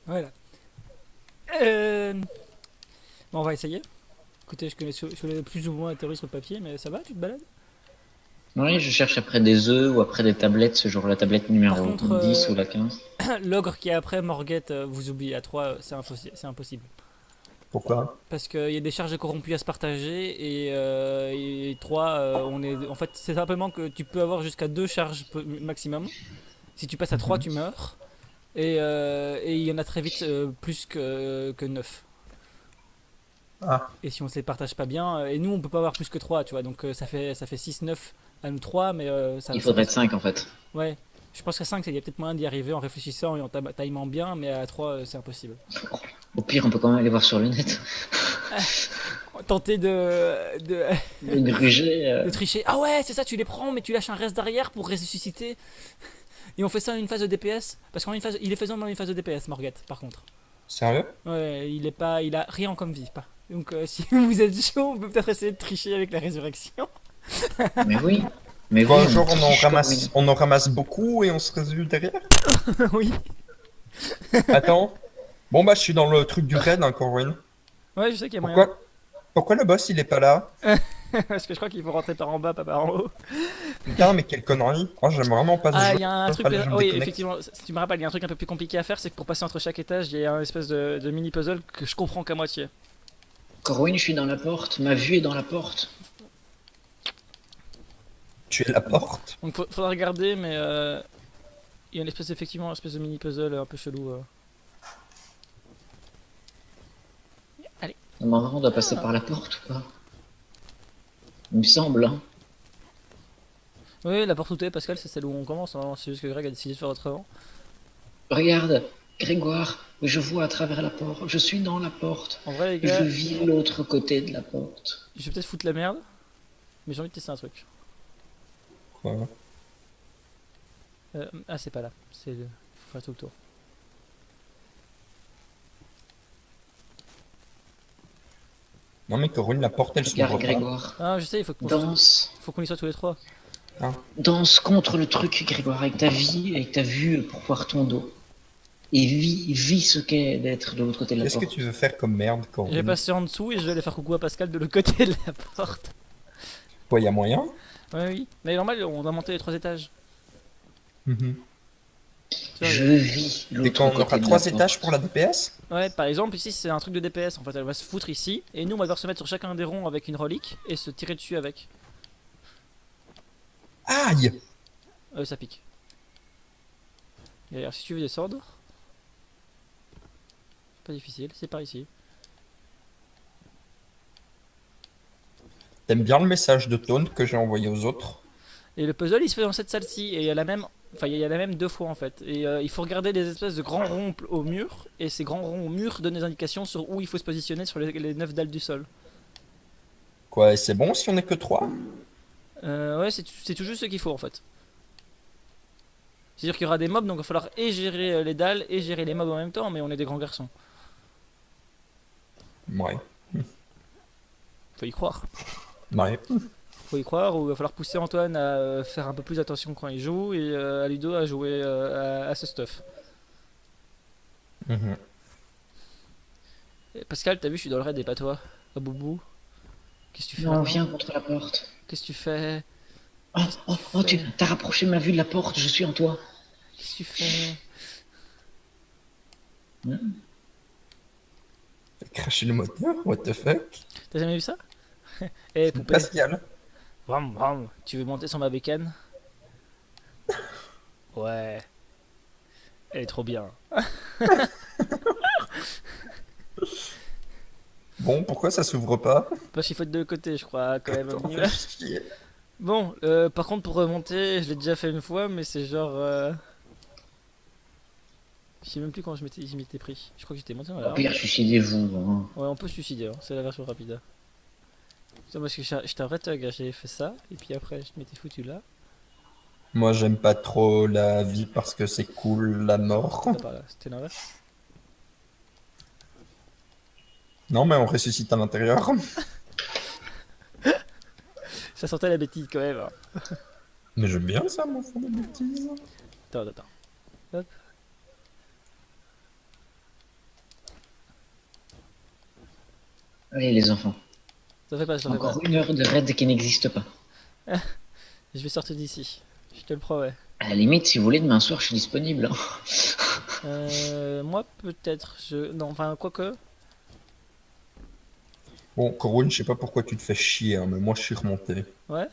Voilà. Bon, on va essayer. Écoutez, je connais plus ou moins la théorie sur le papier, mais ça va, tu te balades? Oui, je cherche après des œufs ou après des tablettes, ce genre la tablette Par numéro contre, 10 ou la 15. l'ogre qui est après Morgette, vous oubliez à 3, c'est impossible. Pourquoi? Parce qu'il y a des charges corrompues à se partager et 3, on est. En fait, c'est simplement que tu peux avoir jusqu'à 2 charges maximum. Si tu passes à 3 Mhm. tu meurs. Et il y en a très vite plus que 9. Ah, Et si on se les partage pas bien, et nous on peut pas avoir plus que 3 tu vois, donc ça fait 6 9 à nous 3 mais Il ça faudrait passe. être 5 en fait. Ouais, je pense qu'à 5 il y a peut-être moyen d'y arriver en réfléchissant et en timant bien, mais à 3 c'est impossible. Au pire, on peut quand même aller voir sur le net. Tenter Le gruger. de tricher. Ah ouais, c'est ça, tu les prends, mais tu lâches un reste d'arrière pour ressusciter. Et on fait ça en une phase de DPS. Parce il est faisant dans une phase de DPS, Morgette, par contre. sérieux? Ouais, il a rien comme vie, pas. Donc si vous êtes chaud, on peut peut-être essayer de tricher avec la résurrection. Mais oui. Mais oui, Quoi, on genre triche, Corwin. on en ramasse beaucoup et on se résulte derrière? Oui. Attends. Bon bah je suis dans le truc du raid encore, Corwin. Ouais, je sais qu'il y a moyen. Pourquoi? Pourquoi le boss il est pas là? Parce que je crois qu'il faut rentrer par en bas, pas par en haut. Putain, mais quelle connerie. Oh, j'aime vraiment pas ce Ah, jeu. il y a un truc. Allez, je me Oui, déconnecte. effectivement, si tu me rappelles, il y a un truc un peu plus compliqué à faire, c'est que pour passer entre chaque étage, il y a un espèce de mini puzzle que je comprends qu'à moitié. Corwin, je suis dans la porte. Ma vue est dans la porte. Tu es la porte. Donc faudra regarder, mais il y a effectivement une espèce de mini puzzle un peu chelou. Allez. Normalement, on doit passer Ah. par la porte ou pas? Il me semble, hein. Oui, la porte où t'es, Pascal, c'est celle où on commence. Hein. C'est juste que Greg a décidé de faire autrement. Regarde, Grégoire, je vois à travers la porte. Je suis dans la porte. En vrai, les Je gars, vis l'autre côté de la porte. je vais peut-être foutre la merde, mais j'ai envie de tester un truc. Quoi? Ah, c'est pas là. Faut faire tout le tour. Non mais Corwin, la porte elle Regarde, s'ouvre pas. Grégoire. Ah, je sais, Danse. faut qu'on y soit tous les trois. Ah. Danse contre le truc, Grégoire, avec ta vie, avec ta vue pour voir ton dos. Et vis ce qu'est d'être de l'autre côté de la Qu'est-ce que porte. tu veux faire comme merde, Je vais Corwin? passer en dessous et je vais aller faire coucou à Pascal de l'autre côté de la porte. Quoi, y a moyen? Ouais, oui. Mais normal, on doit monter les 3 étages. Mhm. Tu vois, Je vis Et l'autre quand on côté aura de la 3 étages pour porte. la DPS? Ouais, par exemple, ici c'est un truc de DPS. En fait, elle va se foutre ici. Et nous, on va devoir se mettre sur chacun des ronds avec une relique et se tirer dessus avec. Aïe! Ça pique. Et alors, si tu veux descendre, pas difficile, c'est par ici. T'aimes bien le message de taunt que j'ai envoyé aux autres? Et le puzzle il se fait dans cette salle-ci. Et il y a la même. Enfin, il y a la même 2 fois en fait. Et il faut regarder des espèces de grands ronds au mur. Et ces grands ronds au mur donnent des indications sur où il faut se positionner sur les 9 dalles du sol. Quoi, et c'est bon si on est que 3? Ouais, c'est tout juste ce qu'il faut en fait. C'est-à-dire qu'il y aura des mobs, donc il va falloir et gérer les dalles et gérer les mobs en même temps, mais on est des grands garçons. Ouais. Faut y croire. Ouais. Faut y croire, ou il va falloir pousser Antoine à faire un peu plus attention quand il joue et à Ludo à jouer à ce stuff. Mhm. Et Pascal, t'as vu, je suis dans le raid et pas toi. Ah boubou. Qu'est-ce que tu fais Non, là-dedans? viens contre la porte. Qu'est-ce que tu fais? Oh, Qu'est-ce que oh, tu oh, tu fais? t'as rapproché ma vue de la porte, je suis en toi. Qu'est-ce que tu fais? Hmm. Fais cracher le moteur, what the fuck? T'as jamais vu ça? Eh poupée. Pascal. Vram, vram. Tu veux monter sur ma bécane? Ouais. Elle est trop bien. Bon, pourquoi ça s'ouvre pas? Pas chiffon de deux côtés, je crois, quand même. Attends, fais chier. Bon, par contre, pour remonter, je l'ai déjà fait une fois, mais c'est genre. Je sais même plus quand j'y m'étais pris. Je crois que j'étais monté dans Au l'arbre. pire, suicidez-vous. Hein. Ouais, on peut se suicider, hein, c'est la version rapide. Putain, parce que j'étais un vrai thug, hein, j'avais fait ça, et puis après, je m'étais foutu là. Moi, j'aime pas trop la vie parce que c'est cool, la mort. Là, par là, c'était l'inverse. Non, mais on ressuscite à l'intérieur. Ça sentait la bêtise quand même. Hein. Mais j'aime bien ça, mon fond de bêtises. Attends, attends. Hop. Allez les enfants, Ça fait pas, ça fait pas. encore 1 heure de raid qui n'existe pas. Je vais sortir d'ici. Je te le promets. À la limite, si vous voulez, demain soir, je suis disponible, hein. Moi peut-être. Non, enfin, quoique. Bon, Corwin, je sais pas pourquoi tu te fais chier, hein, mais moi je suis remonté. Ouais,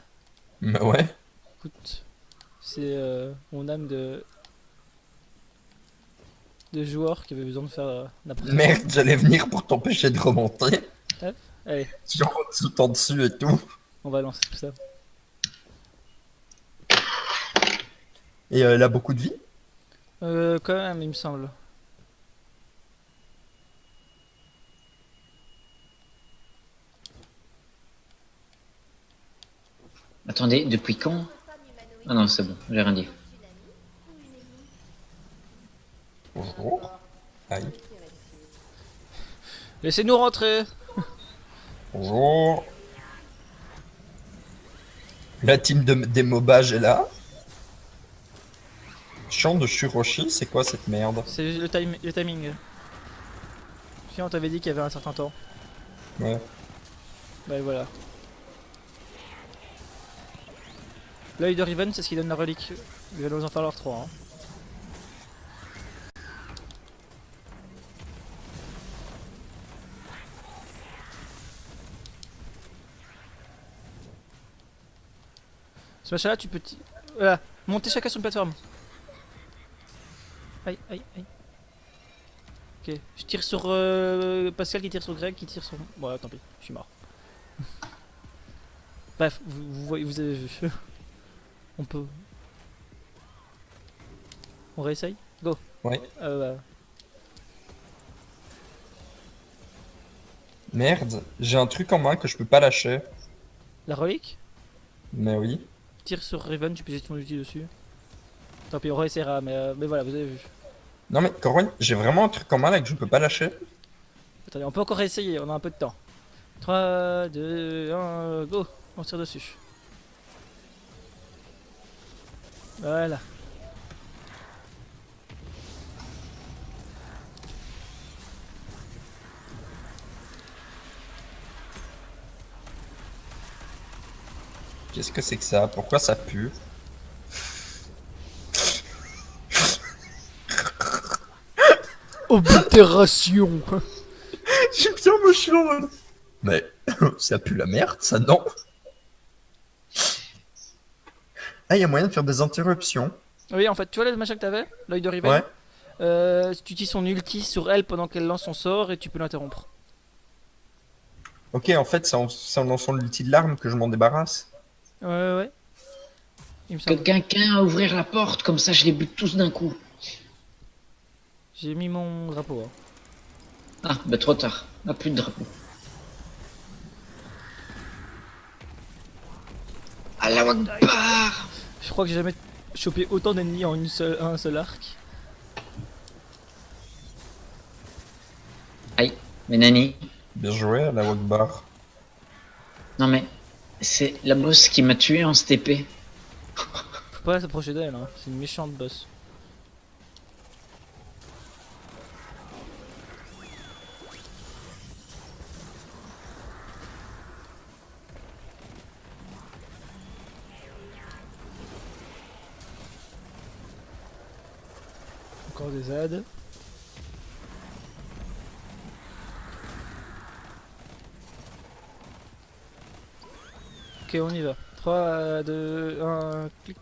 Mais ouais. écoute. C'est mon âme de joueur qui avait besoin de faire n'importe quoi. Merde, j'allais venir pour t'empêcher de remonter. Hop, allez, Genre tout en dessus et tout. on va lancer tout ça. Et elle a beaucoup de vie? Quand même, il me semble. Attendez, depuis quand? Ah non, c'est bon, j'ai rien dit. Bonjour. Aïe. Laissez-nous rentrer. Bonjour. La team des mobages est là. Chant de Shuroshi, c'est quoi cette merde? C'est le timing. Si on t'avait dit qu'il y avait un certain temps. Ouais. Bah et voilà. L'œil de Riven, c'est ce qui donne la relique. Il va nous en falloir 3. Hein. Ce machin là, tu peux. Voilà, monter chacun sur une plateforme. Aïe, aïe, aïe. Ok, je tire sur Pascal qui tire sur Greg qui tire sur. Bon, tant pis, je suis mort. Bref, vous avez vu. On peut. On réessaye? Go! Ouais. Bah. Merde, j'ai un truc en main que je peux pas lâcher. La relique? Mais oui. Tire sur Raven, tu peux jeter ton outil dessus. Tant pis, on réessayera, mais voilà, vous avez vu. Non mais Corwin, j'ai vraiment un truc en main là que je peux pas lâcher. Attendez, on peut encore essayer, on a un peu de temps. 3, 2, 1, go! On tire dessus. Voilà. Qu'est-ce que c'est que ça? Pourquoi ça pue? Oblitération! J'ai bien me suis en mode. Mais ça pue la merde, ça non? Ah, il y a moyen de faire des interruptions. Oui, en fait, tu vois le machin que t'avais? L'œil de Riven? Ouais. Tu utilises son ulti sur elle pendant qu'elle lance son sort et tu peux l'interrompre. Ok, en fait, c'est en lançant l'outil de l'arme que je m'en débarrasse. Ouais. Il me Que semble. quelqu'un a ouvrir la porte, comme ça je les bute tous d'un coup. J'ai mis mon drapeau. Hein. Ah, bah trop tard. Ah, plus de drapeau. Allah Akbar! Je crois que j'ai jamais chopé autant d'ennemis en un seul arc. Aïe, mais Nani. Bien joué à la Wakbar. Non mais, c'est la boss qui m'a tué en STP. Faut pas s'approcher d'elle, hein. C'est une méchante boss. Encore des ZAD. Ok, on y va. 3, 2, 1, clic.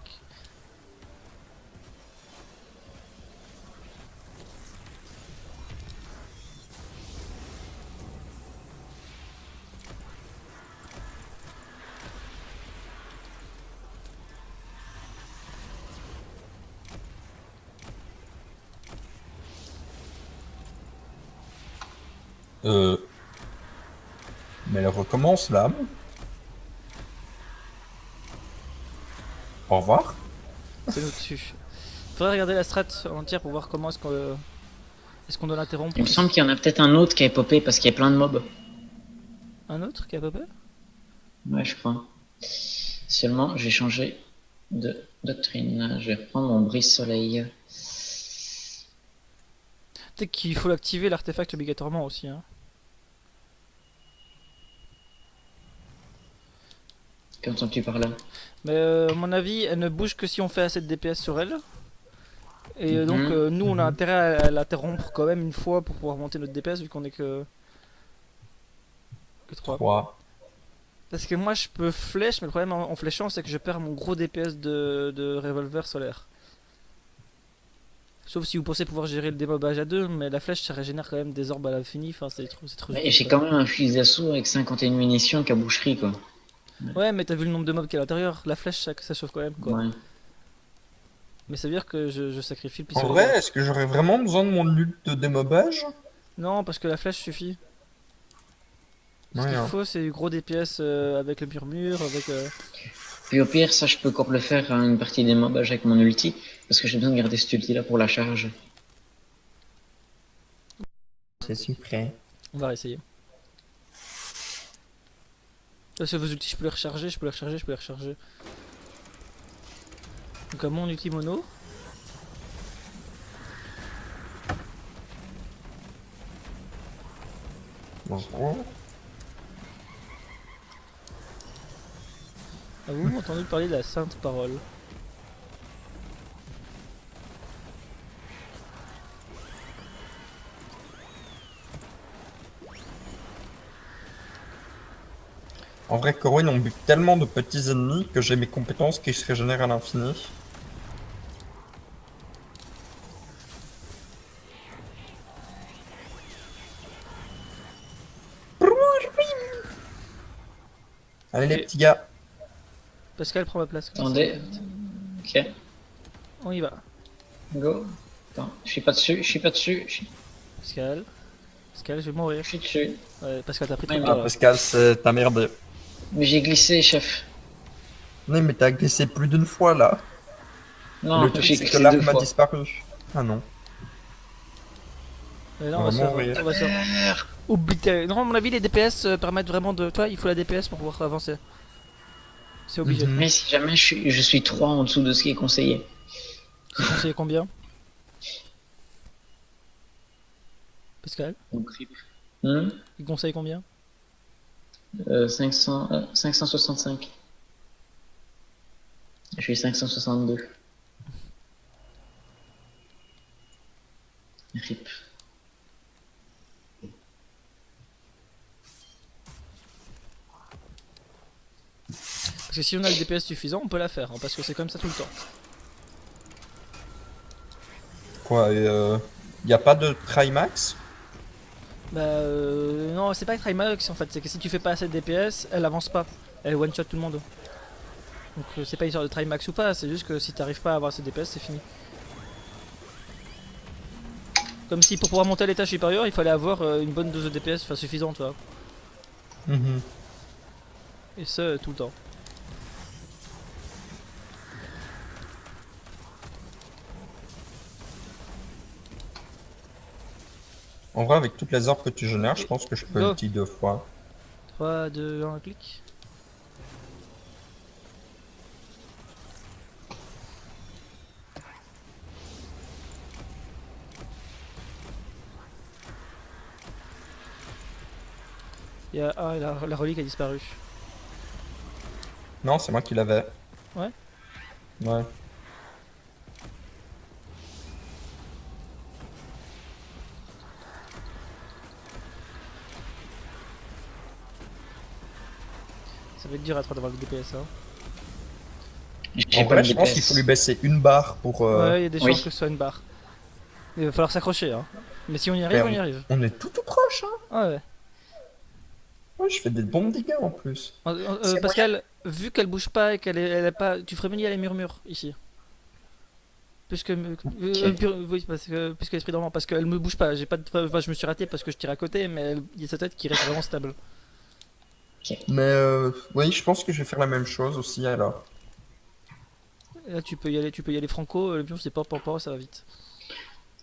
Euh... Mais elle recommence là. Au revoir. C'est nous dessus. Faudrait regarder la strat entière pour voir comment est-ce qu'on doit l'interrompre. Il me semble qu'il y en a peut-être un autre qui a popé parce qu'il y a plein de mobs. Un autre qui a popé? Ouais, je crois. Seulement, j'ai changé de doctrine. Je vais reprendre mon brise-soleil. Peut-être qu'il faut l'activer l'artefact obligatoirement aussi. Hein. Qu'entends-tu par là? Mais à mon avis, elle ne bouge que si on fait assez de DPS sur elle. Et donc, Mhm. nous, on a Mhm. intérêt à l'interrompre quand même une fois pour pouvoir monter notre DPS vu qu'on est que 3. 3. Parce que moi, je peux flèche, mais le problème en fléchant, c'est que je perds mon gros DPS de revolver solaire. Sauf si vous pensez pouvoir gérer le démobage à 2, mais la flèche ça régénère quand même des orbes à l'infini, enfin c'est trop Ouais, utile j'ai quoi. quand même un fusil d'assaut avec 51 munitions qu'à boucherie, quoi. Ouais, mais t'as vu le nombre de mobs qu'il y a à l'intérieur, la flèche ça chauffe quand même quoi. Ouais. Mais ça veut dire que je sacrifie le En pistolet vrai, d'or. est-ce que j'aurais vraiment besoin de mon lutte de démobage? Non, parce que la flèche suffit. Ce Ouais, qu'il hein. faut, c'est du gros DPS avec le murmure, avec. Puis au pire, ça, je peux encore le faire à une partie des mobs avec mon ulti, parce que j'ai besoin de garder cet ulti-là pour la charge. C'est sucré. On va réessayer. Parce que vos ultis, je peux les recharger, je peux les recharger, je peux les recharger. Donc à mon ulti mono. Bonjour. Avez-vous entendu parler de la sainte parole? En vrai, Corwin, on bute tellement de petits ennemis que j'ai mes compétences qui se régénèrent à l'infini. Allez les Ok, petits gars. Pascal prend ma place, comme ça va Attendez. plus vite. Ok, On y va. go. Attends, je suis pas dessus, je suis pas dessus. Pascal, Pascal, je vais Je mourir. suis dessus. Ouais, Pascal, t'as pris trop Ouais, de Ah, temps là. Pascal, t'as merdé. mais j'ai glissé, chef. Non, mais t'as glissé plus d'une fois là. Et Non, le truc, j'ai c'est que glissé deux l'arme a fois. disparu. Ah non, Et là, on on va va se faire. mourir. On va se faire. Obliter. Non, à mon avis, les DPS permettent vraiment de. Toi, il faut la DPS pour pouvoir avancer. C'est obligé. Mhm. Mais si jamais je suis 3 en dessous de ce qui est conseillé. C'est conseillé combien? Pascal? Donc, rip. Hmm Il conseille combien? 565. Je suis 562. Rip. Parce que si on a le DPS suffisant, on peut la faire, hein, parce que c'est comme ça tout le temps. Quoi, y a pas de Trimax? Bah non, c'est pas Trimax en fait, c'est que si tu fais pas assez de DPS, elle avance pas. Elle one shot tout le monde. Donc c'est pas une histoire de Trimax ou pas, c'est juste que si t'arrives pas à avoir assez de DPS, c'est fini. Comme si pour pouvoir monter à l'étage supérieur, il fallait avoir une bonne dose de DPS, enfin suffisante, tu vois. Mhm. Et ça, tout le temps. En vrai, avec toutes les orbes que tu génères, je Et pense que je peux go. ulti 2 fois. 3, 2, 1, clic. Ah, la relique a disparu. Non, c'est moi qui l'avais. Ouais. Ouais. Ça va être dur à trop d'avoir le DPS, hein. J'ai En pas le vrai, je pense qu'il faut DPS. lui baisser une barre pour... Ouais, il y a des chances Oui. que ce soit une barre. Il va falloir s'accrocher, hein. Mais si on y Mais arrive, on y arrive. on est tout proche, hein. Ah ouais. Ouais, je fais des bons dégâts en plus. C'est moyen. Pascal, vu qu'elle bouge pas et elle est pas. Tu ferais mieux d'y aller murmure ici. Puisque. Ok. Oui, parce que. Puisque l'esprit dormant, parce qu'elle me bouge pas. J'ai pas de. Enfin, je me suis raté parce que je tire à côté, mais il y a sa tête qui reste vraiment stable. Mais oui, je pense que je vais faire la même chose aussi alors. Et là, tu peux y aller franco. Le pion, c'est pas, ça va vite.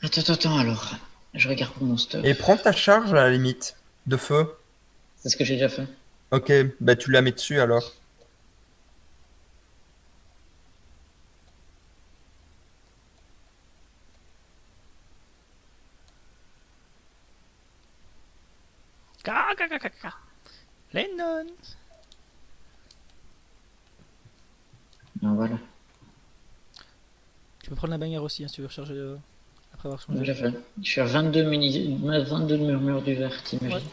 Attends, alors. Je regarde pour mon stuff. Et prends ta charge à la limite de feu. C'est ce que j'ai déjà fait. Ok, bah tu la mets dessus alors. Ka. Lennon. Ah, voilà. Tu peux prendre la bannière aussi hein, si tu veux recharger après avoir changé. Déjà fait. Je suis à 22 22 murmures du verre, Ouais, t'imagines?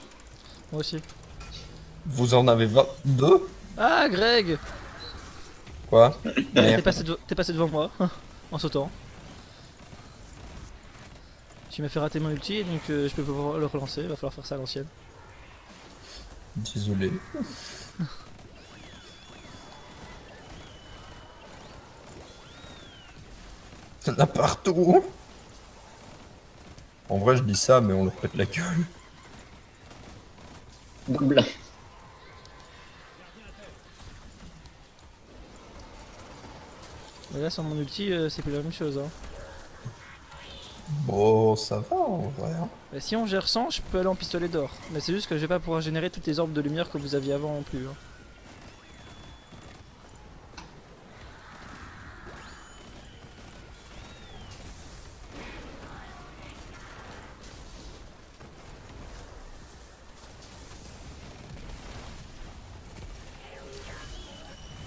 moi aussi. Vous en avez 22? Ah, Greg! Quoi? T'es Merde. t'es passé devant moi en sautant. Tu m'as fait rater mon ulti, donc je peux pas le relancer. Va falloir faire ça à l'ancienne. Désolé. Il y en a partout. En vrai, je dis ça, mais on leur pète la gueule. Blabla. Mais là, sans mon ulti, c'est plus la même chose. Hein. Bon, ça va en vrai. Hein. Bah, si on gère 100, je peux aller en pistolet d'or. Mais c'est juste que je vais pas pouvoir générer toutes les orbes de lumière que vous aviez avant non plus. Hein.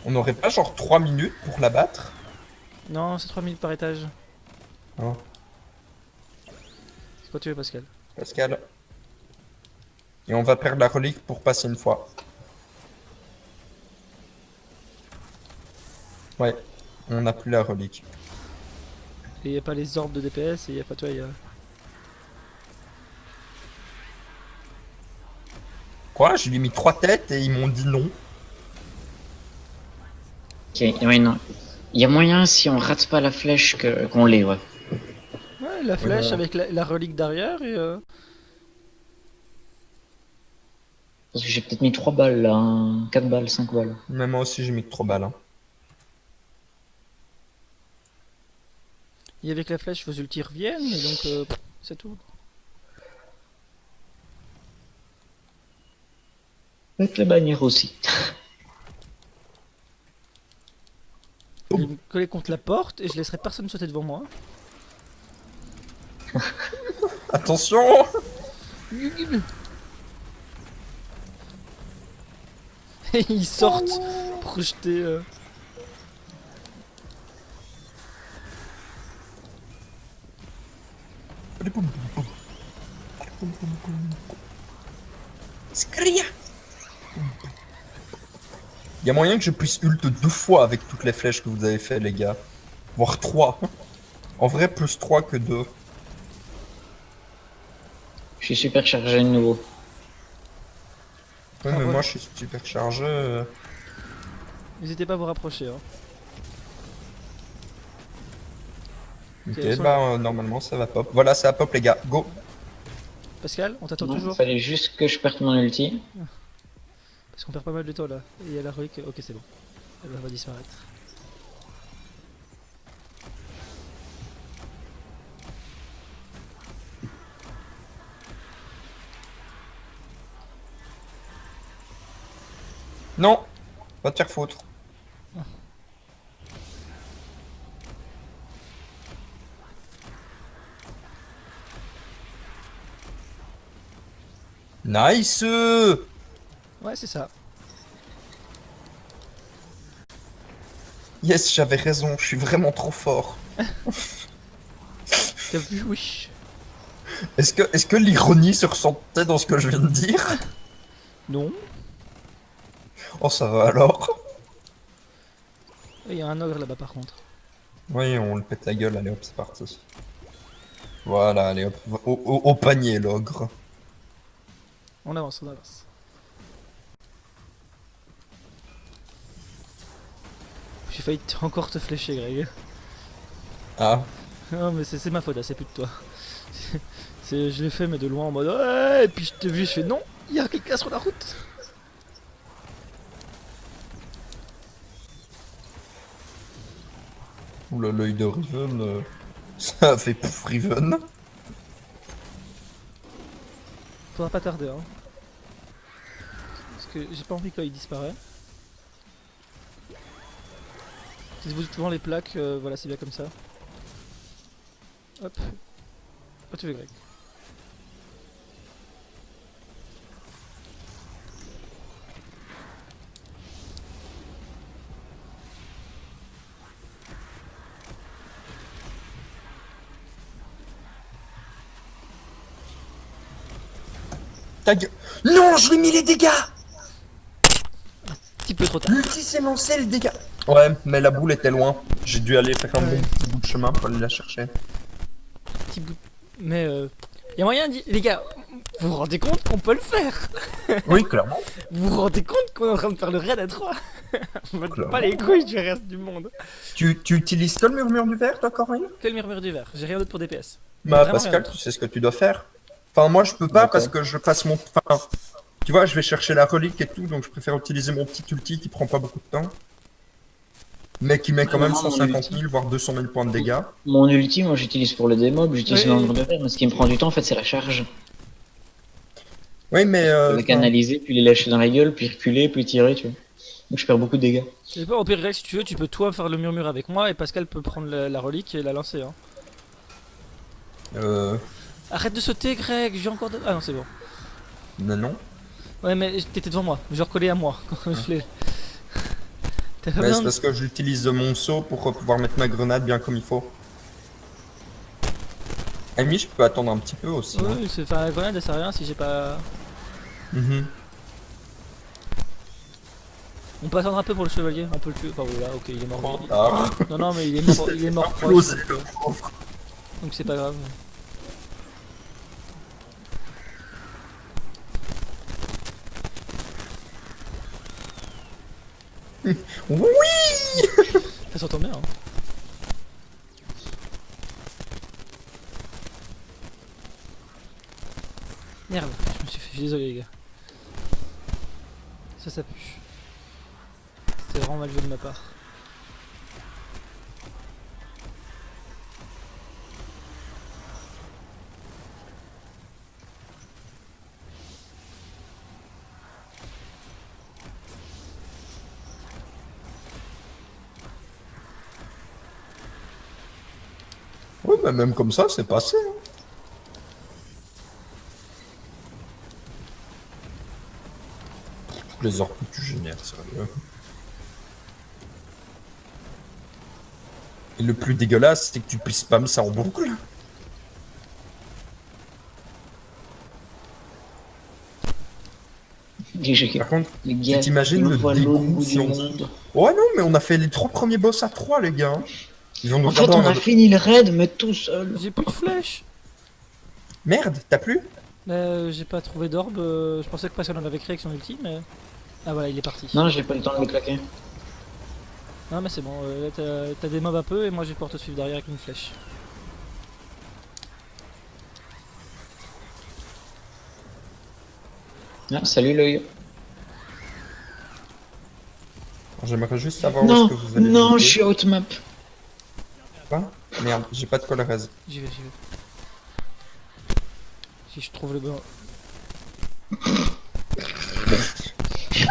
On n'aurait pas genre 3 minutes pour la battre? Non, c'est 3000 par étage. Hein, C'est quoi tu veux, Pascal? Pascal? Et on va perdre la relique pour passer une fois. Ouais, on n'a plus la relique. Et y a pas les orbes de DPS, et y a pas toi, y a... Quoi? Je lui ai mis 3 têtes et ils m'ont dit non. Ok, ouais, non. Il y a moyen, si on rate pas la flèche, qu'on l'ait, ouais. Ouais, la Ouais, flèche bah, avec la relique derrière, et... Parce que j'ai peut-être mis 3 balles là, hein. 4 balles, 5 balles. même moi aussi j'ai mis que 3 balles. Hein. Et avec la flèche, vos ultis reviennent, et donc... c'est tout. Avec la bannière aussi. Je vais me coller contre la porte, et je laisserai personne sauter devant moi. Attention! Et ils sortent projetés... Scria! Il y a moyen que je puisse ult 2 fois avec toutes les flèches que vous avez fait, les gars. Voire 3. En vrai, plus 3 que 2. Je suis super chargé de nouveau. Ouais, Ah mais ouais. moi je suis super chargé. N'hésitez pas à vous rapprocher. Hein. Ok, elles sont bah normalement ça va pop. Voilà, ça pop, les gars. Go! Pascal, on t'attend Non, toujours. fallait juste que je perde mon ulti. Parce qu'on perd pas mal de temps là. Et il y a la relique. Ok, c'est bon. Elle va disparaître. Non! Va te faire foutre. Nice! Ouais, c'est ça. Yes, j'avais raison, je suis vraiment trop fort. T'as vu, oui. Est-ce que l'ironie se ressentait dans ce que je viens de dire? Non. Oh, ça va alors. Il y a un ogre là-bas par contre. Oui, on le pète la gueule, allez hop, c'est parti. Voilà, allez hop, au panier l'ogre. On avance, on avance. J'ai failli encore te flécher, Greg. Ah, Non, mais c'est ma faute, là, c'est plus de toi. Je l'ai fait, mais de loin en mode ouais, et puis je t'ai vu, je fais non, il y a quelqu'un sur la route. oula, l'œil de Riven, ça a fait pouf Riven. Faudra pas tarder, hein. Parce que j'ai pas envie qu'il disparaît. Si vous devant les plaques, voilà, c'est bien comme ça. Hop. Oh, tu veux, Greg. Ta gueule. Non, je lui ai mis les dégâts. Un petit peu trop tard. L'ulti s'est lancé, le dégât. Ouais, mais la boule était loin. J'ai dû aller faire un Ouais. bon petit bout de chemin pour aller la chercher. Petit bout. Mais y a moyen, les gars, vous vous rendez compte qu'on peut le faire? Oui, clairement. Vous vous rendez compte qu'on est en train de faire le raid à 3? On va Clairement. pas les couilles du reste du monde. Tu utilises que le murmure du verre, toi, Corinne? Que le murmure du verre, j'ai rien d'autre pour DPS. Bah, Vraiment rien Pascal, d'autre. tu sais ce que tu dois faire. Enfin, moi, je peux pas D'accord. parce que je passe mon. Enfin, tu vois, je vais chercher la relique et tout, donc je préfère utiliser mon petit ulti qui prend pas beaucoup de temps. Mais qui met quand même Vraiment, mon 150 000, ulti. voire 200 000 points de dégâts. Mon ulti, moi j'utilise pour le démob, j'utilise Oui. le nombre de verres, mais ce qui me prend du temps en fait c'est la charge. Oui, mais. Je vais canaliser, puis les lâcher dans la gueule, puis reculer, puis tirer, tu vois. Donc je perds beaucoup de dégâts. Je sais pas, au pire, Greg, si tu veux, tu peux toi faire le murmure avec moi et Pascal peut prendre la relique et la lancer. Hein. Arrête de sauter, Greg, j'ai encore de... Ah non, c'est bon. Non. Ouais, mais t'étais devant moi, genre collé à moi. Je l'ai. T'as pas Mais besoin c'est de... parce que j'utilise mon saut pour pouvoir mettre ma grenade bien comme il faut. Amy, je peux attendre un petit peu aussi. hein. Oui, c'est faire la grenade, ça sert à rien si j'ai pas... Mhm. On peut attendre un peu pour le chevalier, on peut le tuer. Enfin voilà, ok, il est mort. Trop tard. Non, non, mais il est mort proche, Explosé, donc, le pauvre. donc c'est pas grave. Oui. Ça s'entend bien. Hein. Merde, je suis désolé les gars. Ça pue. C'était vraiment mal joué de ma part. Oui, mais même comme ça, c'est passé. hein. Les orques que tu génères, sérieux. Et le plus dégueulasse, c'est que tu puisses spam ça en boucle. Par contre, Les gars, t'imagines ils me le voient l'autre dégoût bout si du on- monde. ouais, non, mais on a fait les 3 premiers boss à 3, les gars. Ils vont nous En fait, regarder en on a mode, fini le raid, mais tout seul. J'ai plus de flèches. merde, t'as plus? J'ai pas trouvé d'orbe. Je pensais que Pascal en avait créé avec son ulti, mais. Ah voilà, il est parti. Non, j'ai pas le temps de le claquer. Non, mais c'est bon. Là, t'as des mobs un peu et moi je vais pouvoir te suivre derrière avec une flèche. Ah, salut l'œil. J'aimerais juste savoir où est-ce Non, que vous allez. non, buter. je suis out map. Quoi Merde, j'ai pas de colorez. J'y vais. Si je trouve le bon.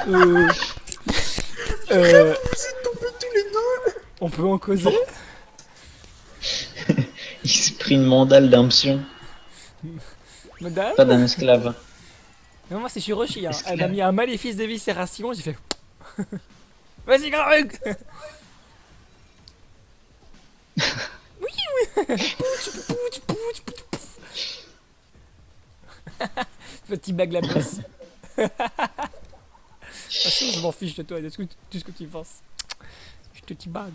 euh... Vous êtes tombés tous les deux. On peut en causer? Il s'est pris une mandale d'impsion, Madame? pas d'un esclave. Non, moi c'est Shiroshi, hein. Elle a mis un maléfice d'éviscération, j'ai fait. Vas-y, Garug! Oui! Petit bag la bosse. Je m'en fiche de toi, de tout ce que tu penses. Je te petit bag.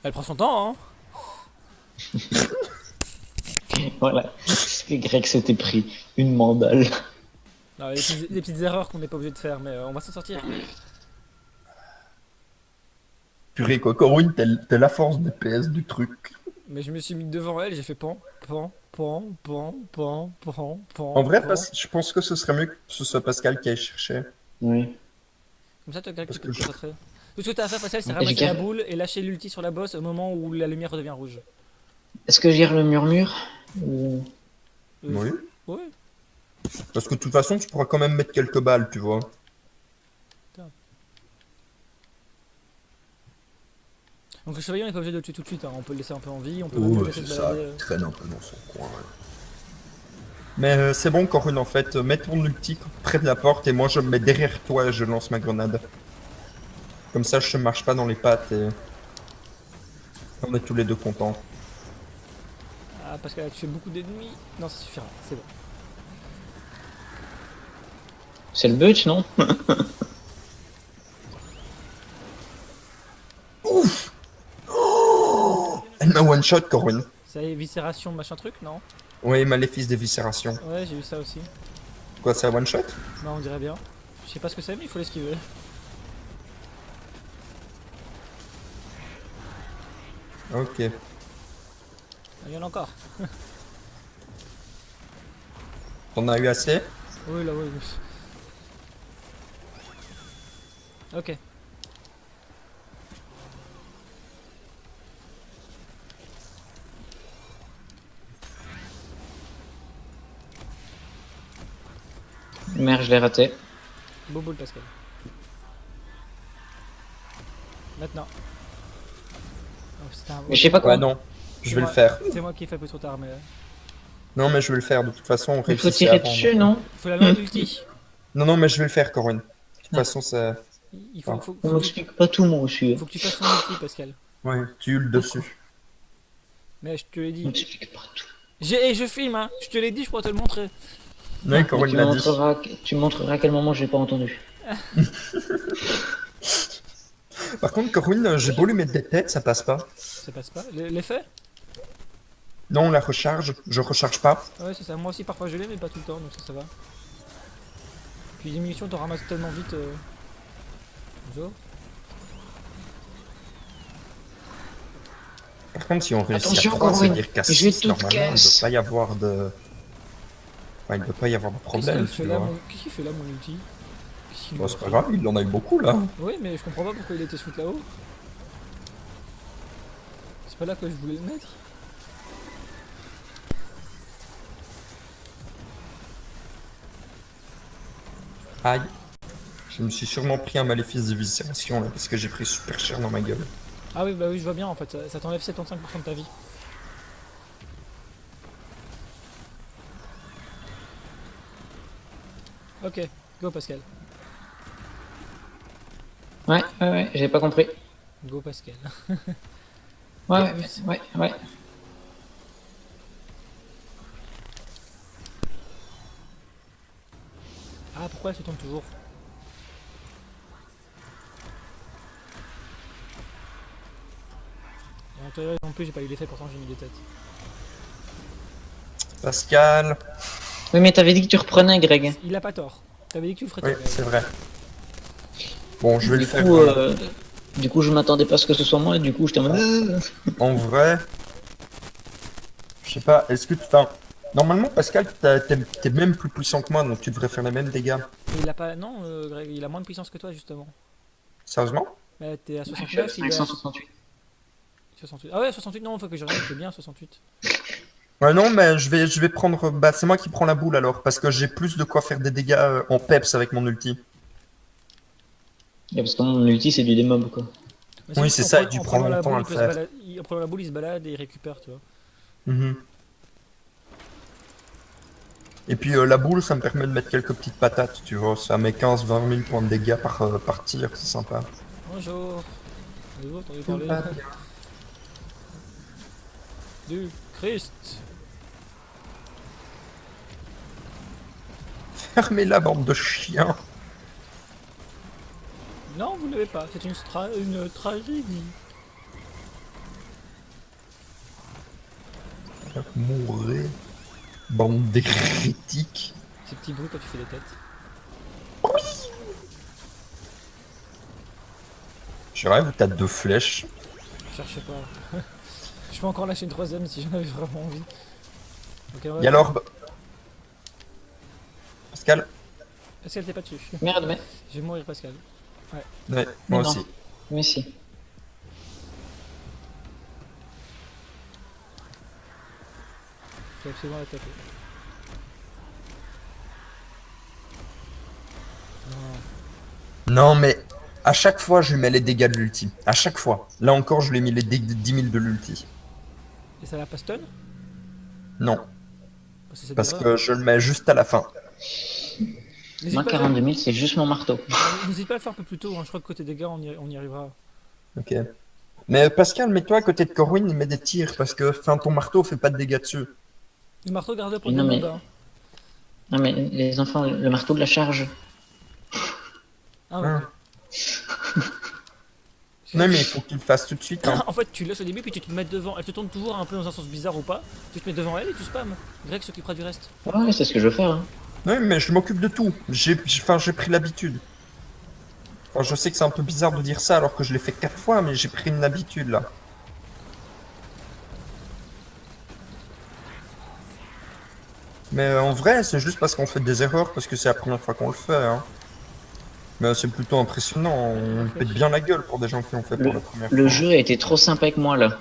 Elle prend son temps, hein. Voilà, ce que Greg s'était pris, une mandale. Non, des petites erreurs qu'on n'est pas obligé de faire, mais on va s'en sortir. Purée, quoi, Corinne, t'es la force des PS du truc. Mais je me suis mis devant elle, j'ai fait pan. En En vrai, je pense que ce serait mieux que ce soit Pascal qui aille chercher. Oui. Comme ça, tu Parce peux que te je- concentrer. Tout ce que t'as à faire, Pascal, c'est Ok, ramasser j'ai la qu'à- boule et lâcher l'ulti sur la bosse au moment où la lumière redevient rouge. Est-ce que je gère le murmure ou... Oui. Ouais. Parce que de toute façon, tu pourras quand même mettre quelques balles, tu vois. Donc le chevalier, on n'est pas obligé de le tuer tout de suite, hein. On peut le laisser un peu en vie, on peut Oh, même le ouais, laisser c'est se ça, balader. il traîne un peu dans son coin. ouais. Mais c'est bon, Corinne, en fait. Mets ton ulti près de la porte et moi je me mets derrière toi et je lance ma grenade. Comme ça, je ne marche pas dans les pattes et on est tous les deux contents. Ah, parce qu'elle a tué beaucoup d'ennemis. Non, ça suffira, c'est bon. C'est le but, non? Ouf. Elle m'a one-shot, Corwin. Ça y est, viscération, machin truc, non? Oui, maléfice des viscérations. Ouais, j'ai vu ça aussi. Quoi, c'est un one-shot? Non, on dirait bien. Je sais pas ce que c'est, mais il faut l'esquiver. Ok. Ah, il y en a encore. T'en as eu assez? Oui, là, oui. Ok. Merde, je l'ai raté. Beau boule, Pascal. Maintenant. Oh, c'était un... Mais je sais pas Ouais, quoi. non. Je C'est vais le moi- faire. C'est moi qui ai fait un peu trop tard, mais... Non, mais je vais le faire. De toute façon, on Il faut réussissait tirer avant. dessus, donc. non? Faut la loi d'ulti. Non, non, mais je vais le faire, Corwin. De toute Ah. façon, ça... Il faut, Ah. faut, On faut, m'explique pas tout, moi aussi. faut que tu fasses ton ulti, Pascal. Ouais, tu hurles dessus. Mais je te l'ai On dit. m'explique pas tout. Et je filme, hein. Je te l'ai dit, je pourrais te le montrer. Oui, Mais Corwin tu l'a dit. tu montreras à quel moment j'ai pas entendu. Par contre, Corwin, j'ai beau lui mettre des têtes, ça passe pas. Ça passe pas. L'effet? Non, la recharge, je recharge pas. Ouais, c'est ça. Moi aussi, parfois je l'ai, mais pas tout le temps, donc ça va. Puis les munitions, t'en ramasses tellement vite. Zo. Par contre, si on réussit Attention, à 3, Corwin, c'est-à-dire qu'à j'ai 6, toute normalement, il ne caisse. doit pas y avoir de... Enfin, il ne doit pas y avoir de Qu'est-ce problème, qu'il tu fait là, vois. Qu'est-ce qu'il fait là, mon ulti? Qu'est-ce qu'il Bon, nous c'est a pas pris? grave, il en a eu beaucoup, là. Oui, mais je comprends pas pourquoi il était shoot là-haut. C'est pas là que je voulais le mettre. Aïe. Je me suis sûrement pris un maléfice de viscération, là, parce que j'ai pris super cher dans ma gueule. Ah oui, bah oui, je vois bien en fait. Ça t'enlève 75% de ta vie. Ok, go Pascal. Ouais, j'ai pas compris. Go Pascal. Ouais. Ah, pourquoi elle se tourne toujours? Et en théorie non plus, j'ai pas eu l'effet, pourtant j'ai mis des têtes. Pascal. Oui, mais t'avais dit que tu reprenais, Greg. Il a pas tort. T'avais dit que tu le ferais Oui, toi, c'est vrai. Bon, je vais le Du faire. coup, du coup, je m'attendais pas à ce que ce soit moi, et du coup, j'étais en mode... En vrai, je sais pas, est-ce que tu... Enfin, normalement, Pascal, t'es même plus puissant que moi, donc tu devrais faire les mêmes dégâts. Mais il a pas. Non, Greg, il a moins de puissance que toi justement. Sérieusement? Bah, t'es à Je suis 69, à il est à 568. 68. Ah ouais, 68, non, faut que je regarde, c'est bien 68. Ouais, non, mais je vais prendre... Bah, c'est moi qui prends la boule, alors, parce que j'ai plus de quoi faire des dégâts en peps avec mon ulti. Et parce que mon ulti, c'est du démob, quoi. Mais Oui, juste c'est en ça, pre- et tu en prends prenant la longtemps boule, à il le peut se faire. en prenant la boule, il se balade et il récupère, tu vois. Mhm. Et puis la boule, ça me permet de mettre quelques petites patates, tu vois. Ça met 15-20 000 points de dégâts par tir, c'est sympa. Bonjour. Vous avez entendu parler du Christ. Fermez la bande de chiens. Non, vous ne l'avez pas, c'est une tragédie. Mourrez. Bande d'hérétiques. Ces petits bruits quand tu fais les têtes. Je rêve où t'as 2 flèches. Cherchez pas. Je peux encore lâcher une troisième si j'en avais vraiment envie. Ok, on va... Et alors, Pascal? Pascal, t'es pas dessus. Merde, mais... Je vais mourir, Pascal. Ouais, Mais moi non. aussi. Mais si. Je vais absolument la taper. Non. Non, mais à chaque fois, je lui mets les dégâts de l'ulti. À chaque fois. Là encore, je lui ai mis les dégâts de 10 000 de l'ulti. Et ça va pas stun? Non, C'est parce devrait- que je le mets juste à la fin. N'hésite Moi, pas, 42 000, c'est juste mon marteau. n'hésite pas à le faire un peu plus tôt, hein. Je crois que côté dégâts, on y arrivera. Ok. Mais Pascal, mets-toi à côté de Corwin et mets des tirs parce que enfin, ton marteau fait pas de dégâts dessus. Le marteau, garde-le pour Mais des non, mobs. mais- Hein. Non mais les enfants, le marteau de la charge. Ah, ok. Hein. Non, mais il faut qu'il le fasse tout de suite. Hein. En fait, tu laisses au début, puis tu te mets devant. Elle te tourne toujours un peu dans un sens bizarre ou pas. Tu te mets devant elle et tu spams. Greg s'occupera du reste. Ouais, c'est ce que je veux faire. Hein. Oui, mais je m'occupe de tout. J'ai pris l'habitude. Enfin, je sais que c'est un peu bizarre de dire ça alors que je l'ai fait 4 fois, mais j'ai pris une habitude là. Mais en vrai, c'est juste parce qu'on fait des erreurs, parce que c'est la première fois qu'on le fait. Hein. Mais c'est plutôt impressionnant. On pète bien la gueule pour des gens qui l'ont fait pour la première Le fois. jeu a été trop sympa avec moi là.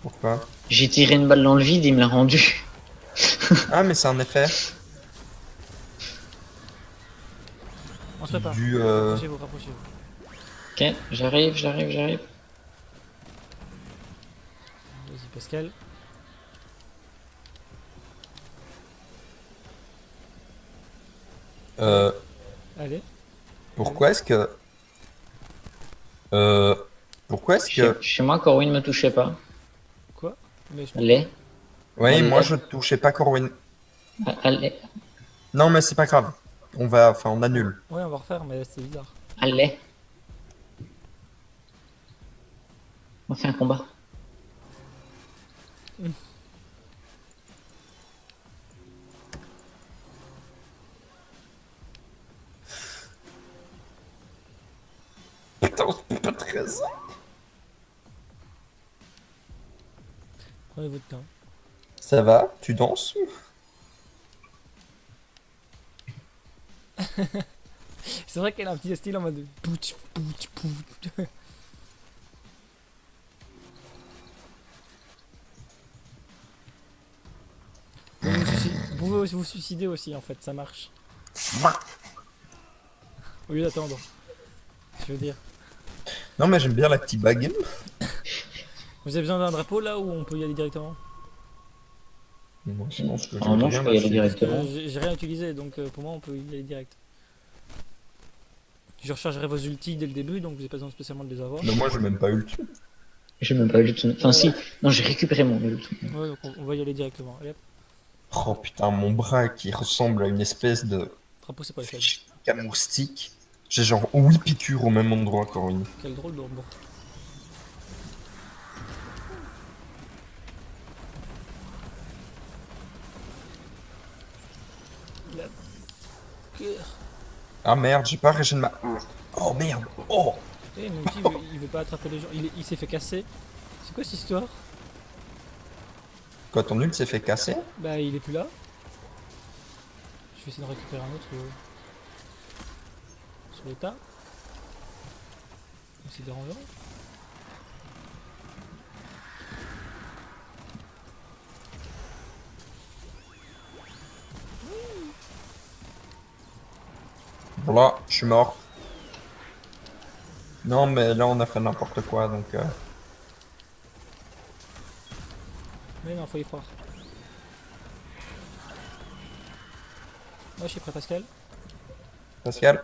Pourquoi? J'ai tiré une balle dans le vide, il me l'a rendu. Ah, mais c'est un effet On se prépare. du. Rapprochez-vous, rapprochez-vous. Ok, j'arrive. Vas-y, Pascal. euh, Allez. pourquoi est-ce que. Euh, pourquoi est-ce que. Chez moi, Corwin ne me touchait pas. Quoi? Mais je... Allez, Oui, Allez. moi je touchais pas Corwin. allez, Non, mais c'est pas grave. On va. Enfin, on annule. Ouais, on va refaire, mais c'est bizarre. allez. On fait un combat. Putain, c'est pas très ça. Prenez votre temps. Ça va? Tu danses? C'est vrai qu'elle a un petit style en mode pouch, pouch, pouch. Vous pouvez vous suicider aussi en fait, ça marche. Au lieu d'attendre. Je veux dire. Non, mais j'aime bien la petite bague. Vous avez besoin d'un drapeau là ou on peut y aller directement? Moi, je pense que Normalement, je peux y aller directement. J'ai rien utilisé donc pour moi on peut y aller direct. Je rechargerai vos ultis dès le début donc vous n'avez pas besoin spécialement de les avoir. Mais moi, j'ai même pas eu le truc. J'ai même pas eu le tout. Enfin, si. Non, j'ai récupéré mon ult. Ouais donc on va y aller directement. Allez hop, Oh putain, mon bras qui ressemble à une espèce de drapeau c'est pas le fun. camoustique. J'ai genre 8 piqûres au même endroit, Corinne. Quel drôle de robot. La cœur. Ah merde, j'ai pas régéné ma. Oh merde. Oh. Eh mon petit il veut pas attraper les gens. Il s'est fait casser. C'est quoi cette histoire? Quoi, ton ult s'est fait casser? Bah il est plus là. Je vais essayer de récupérer un autre sur l'état. C'est dérangeant. Voilà, je suis mort. Non, mais là, on a fait n'importe quoi, donc... Mais non, faut y croire. Moi je suis prêt Pascal. Pascal?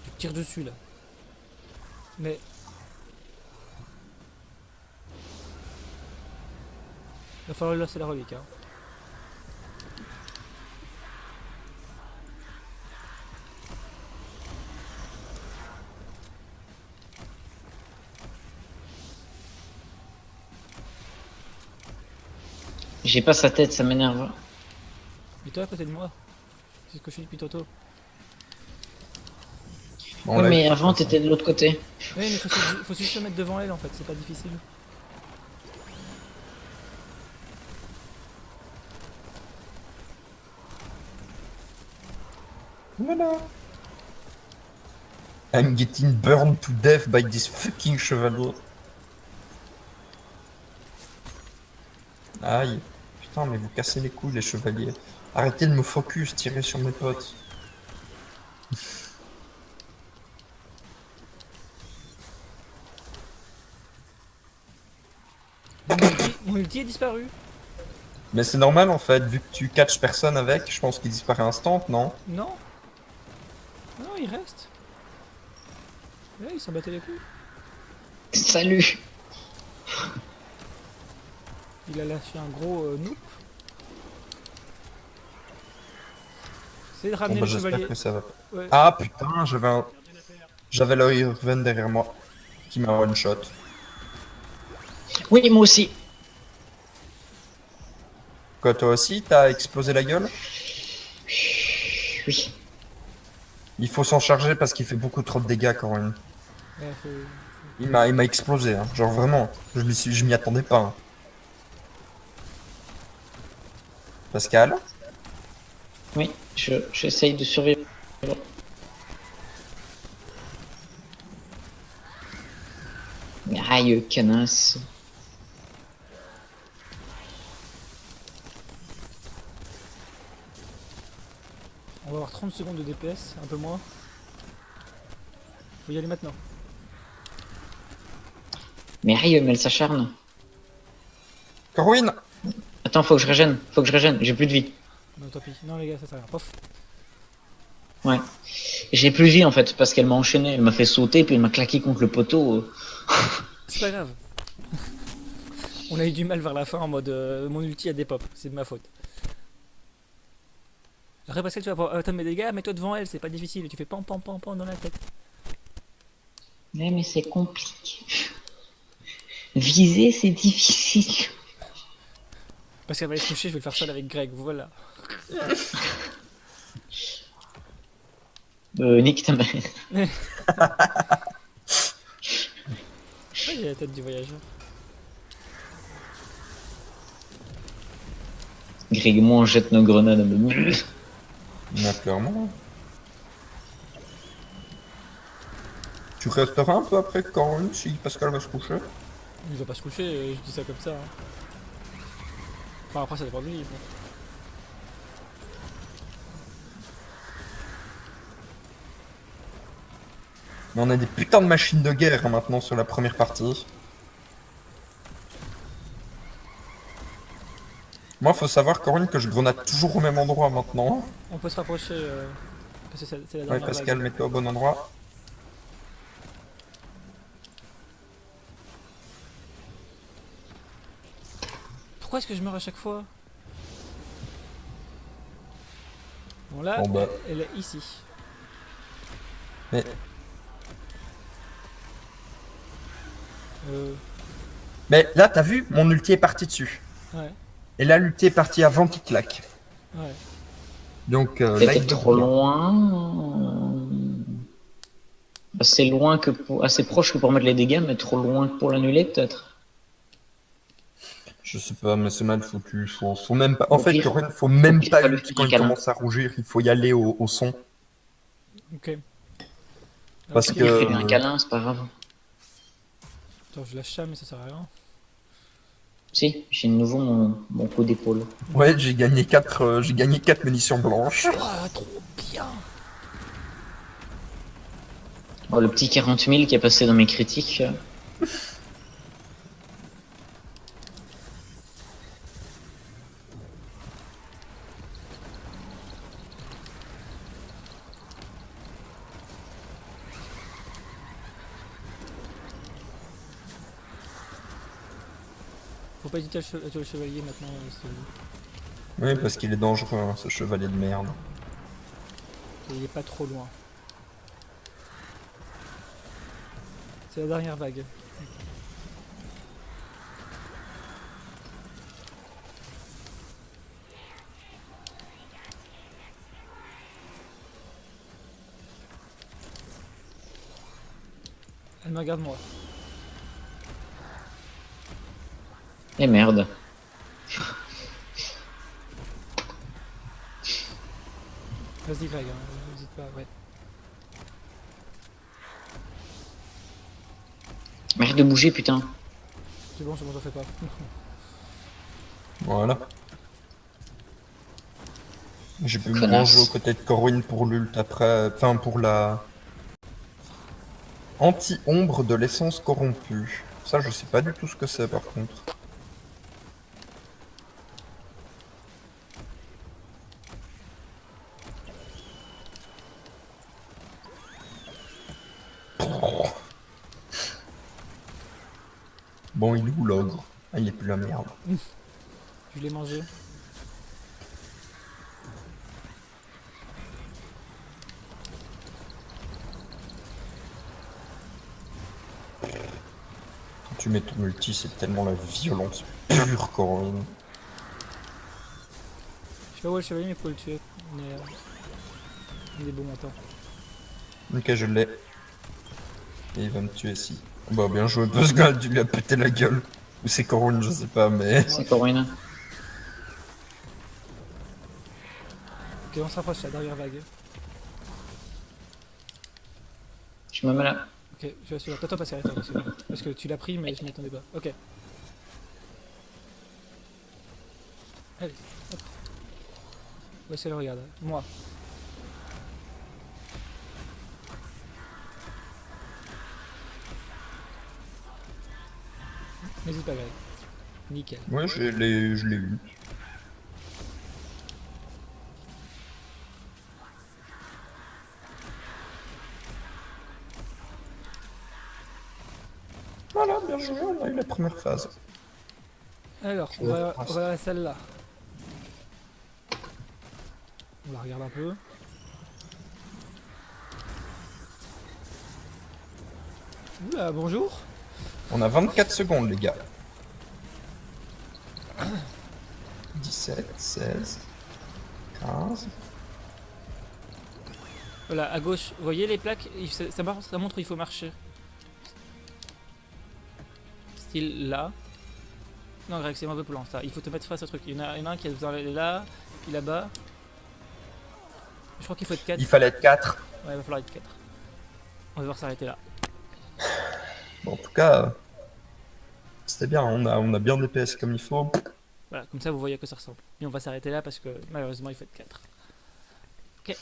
Tu tires dessus là. Mais... Il va falloir lui lasser la relique hein. J'ai pas sa tête, ça m'énerve. Et toi à côté de moi. C'est ce que je fais depuis tantôt. Bon, Ouais, là, mais il- avant, t'étais de l'autre côté. Oui mais faut juste se mettre devant elle en fait, c'est pas difficile. Voilà. I'm getting burned to death by this fucking chevalier. Aïe. Putain, mais vous cassez les couilles, les chevaliers. Arrêtez de me focus, tirez sur mes potes. Mon ulti est disparu. Mais c'est normal en fait, vu que tu catches personne avec, je pense qu'il disparaît instant, non? Non. Non, il reste. Ouais, il s'en battait les couilles. Salut. Il a lâché un gros noop. Essayez de Bon ramener bah le chevalier. j'espère que ça va. Ouais. Ah putain, j'avais le Irven derrière moi qui m'a one shot. Oui, moi aussi. Quoi, toi aussi, t'as explosé la gueule? Oui. Il faut s'en charger parce qu'il fait beaucoup trop de dégâts quand même. Ouais, Il m'a explosé, hein. Genre vraiment, je m'y attendais pas, hein. Pascal? Oui, j'essaye de survivre. Aïe, canasse. On va avoir 30 secondes de DPS, un peu moins. Faut y aller maintenant. Mais aïe, mais elle s'acharne. Corwin! Attends, faut que je régène. Faut que je régène. J'ai plus de vie. Non, tant pis. Non, les gars, ça sert à rien. Pof. Ouais. J'ai plus de vie en fait parce qu'elle m'a enchaîné. Elle m'a fait sauter puis elle m'a claqué contre le poteau. C'est pas grave. On a eu du mal vers la fin en mode mon ulti a des pop. C'est de ma faute. Après, Pascal, tu vas pouvoir atteindre mes dégâts, mets-toi devant elle, c'est pas difficile. Tu fais pam pam pam pam dans la tête. Mais c'est compliqué. Viser, c'est difficile. Parce qu'elle va aller se coucher, je vais le faire seul avec Greg. Voilà. Nique ta mère. Ouais, il a la tête du voyageur. Greg, moi, on jette nos grenades à me Mais clairement. Tu resteras un peu après Corwin si Pascal va se coucher? Il va pas se coucher, je dis ça comme ça. Hein. Enfin, après, ça dépend de lui. Bon. Mais on a des putains de machines de guerre hein, maintenant sur la première partie. Moi, faut savoir, Corwin, que je grenade toujours au même endroit maintenant. On peut se rapprocher parce que c'est la Ouais, dernière Pascal, vague. mets-toi au bon endroit. Pourquoi est-ce que je meurs à chaque fois? Bon, là, Bon bah. elle est ici. Mais, Euh, mais là, t'as vu, mon ulti est parti dessus. ouais, Et là, l'ulti est parti avant qu'il claque. ouais. Donc là, T'es il peut trop bien. loin. Assez loin que assez proche que pour mettre les dégâts, mais trop loin pour l'annuler peut-être. Je sais pas, mais c'est mal foutu. Faut même pas. En Au fait, pire, Corwin, faut au même pire, pas pas lui ult faire quand un il câlin. commence à rougir. Il faut y aller au son. Ok. Parce Ok. Il fait un que. câlin, c'est pas grave. Attends, je lâche ça, mais ça sert à rien. Si, j'ai de nouveau mon coup d'épaule. Ouais, j'ai gagné 4 munitions blanches. Ah, trop bien. Oh, le petit 40 000 qui est passé dans mes critiques. Faut pas hésiter à tuer le chevalier maintenant. Oui, parce qu'il est dangereux, hein, ce chevalier de merde. Il est pas trop loin. C'est la dernière vague. Elle me regarde moi. Et merde. Vas-y Greg, hein, n'hésite pas, ouais. Merde de bouger, putain. C'est bon, t'en fais pas. Voilà. J'ai pu me Connasse. ranger aux côtés de Corwin pour l'ult après. Enfin, pour la. Anti-ombre de l'essence corrompue. Ça, je sais pas du tout ce que c'est par contre. Bon, il est où l'ogre? Ah, il est plus la merde. Je l'ai mangé. Quand tu mets ton ulti, c'est tellement la violence pure, Corinne. Je sais pas où est le chevalier, mais faut le tuer. Il est bon montant. Ok, je l'ai. Et il va me tuer ici. Bah, bien joué, Buzzgold, tu lui as pété la gueule. Ou c'est Corinne, je sais pas, mais. C'est Corinne. Ok, on se rapproche là, derrière vague. Je me mets là. Ok, je vais assurer. Toi, passer à toi, parce que tu l'as pris, mais je m'y attendais pas. Ok. Allez, hop. Ouais, c'est le regarde. Moi. N'hésite pas, Greg. Nickel. Ouais, je l'ai eu. Voilà, bien joué, on a eu la première phase. Alors, on va à celle-là. On la regarde un peu. Oula, bonjour. On a 24 secondes, les gars. 17, 16, 15. Voilà, à gauche, vous voyez les plaques? Ça montre où il faut marcher. Style là. Non, Greg, c'est un peu plus lent ça. Il faut te mettre face au truc. Il y en a un qui est là, puis là-bas. Je crois qu'il faut être 4. Il fallait être 4. Ouais, il va falloir être 4. On va devoir s'arrêter là. Bon, en tout cas, c'était bien, on a bien DPS comme il faut. Voilà, comme ça vous voyez à quoi ça ressemble. Et on va s'arrêter là parce que malheureusement il faut être 4. Ok.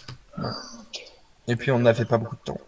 Et puis on n'avait pas beaucoup de temps.